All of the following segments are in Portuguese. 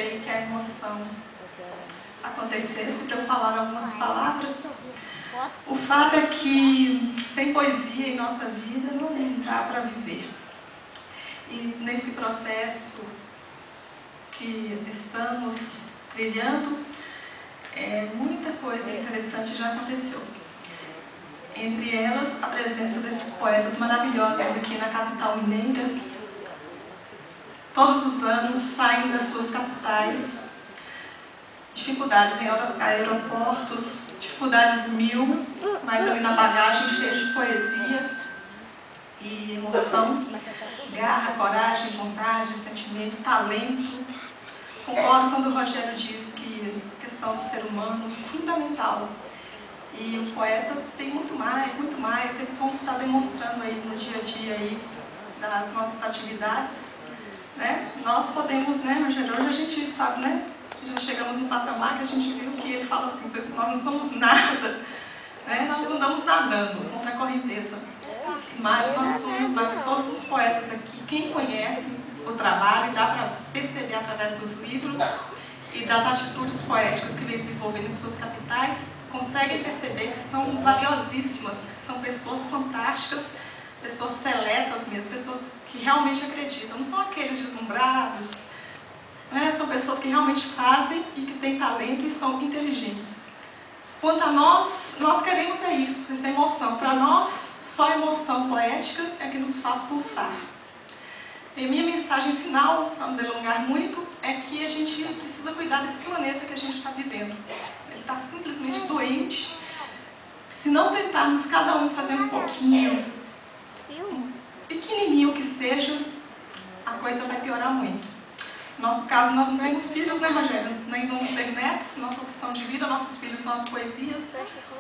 deixei que a emoção acontecesse para eu falar algumas palavras. O fato é que sem poesia em nossa vida não dá para viver. E nesse processo que estamos trilhando, muita coisa interessante já aconteceu. Entre elas, a presença desses poetas maravilhosos aqui na capital mineira. Todos os anos saem das suas capitais, dificuldades em aeroportos, dificuldades mil, mas ali na bagagem cheia de poesia e emoção, garra, coragem, vontade, sentimento, talento. Concordo quando o Rogério diz que a questão do ser humano é fundamental. E o poeta tem muito mais, eles vão estar demonstrando aí no dia a dia aí das nossas atividades. Né? Nós podemos, né, Rogério, hoje a gente sabe, né? Já chegamos no patamar que a gente viu que ele fala assim, nós não somos nada, né? Nós andamos nadando contra a correnteza. Mas nós somos, mas todos os poetas aqui, quem conhece o trabalho, dá para perceber através dos livros e das atitudes poéticas que vem desenvolvendo em suas capitais, conseguem perceber que são valiosíssimas, que são pessoas fantásticas, pessoas seletas mesmo, pessoas que realmente acreditam, não são aqueles deslumbrados, né? São pessoas que realmente fazem e que têm talento e são inteligentes. Quanto a nós queremos isso, essa emoção. Para nós, só a emoção poética é que nos faz pulsar. E minha mensagem final, para não delongar muito, é que a gente precisa cuidar desse planeta que a gente está vivendo. Ele está simplesmente doente. Se não tentarmos cada um fazer um pouquinho, pequenininho que seja, a coisa vai piorar muito. No nosso caso, nós não temos filhos, né, Rogério? Nem vamos ter netos. Nossa opção de vida, nossos filhos são as poesias,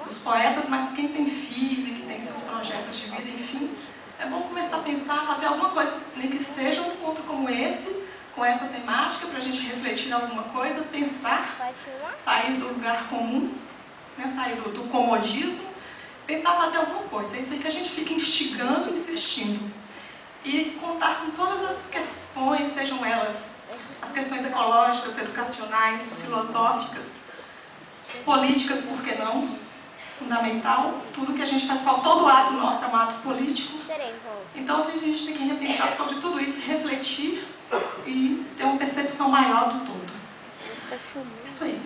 os poetas, mas quem tem filho, que tem seus projetos de vida, enfim, é bom começar a pensar, fazer alguma coisa, nem que seja um encontro como esse, com essa temática, para a gente refletir em alguma coisa, pensar, sair do lugar comum, né, sair do comodismo, tentar fazer alguma coisa. É isso aí que a gente fica instigando e insistindo. E contar com todas as questões, sejam elas as questões ecológicas, educacionais, filosóficas, políticas, por que não? Fundamental. Tudo que a gente faz, todo ato nosso é um ato político. Então a gente tem que repensar sobre tudo isso, refletir e ter uma percepção maior do todo. Isso aí.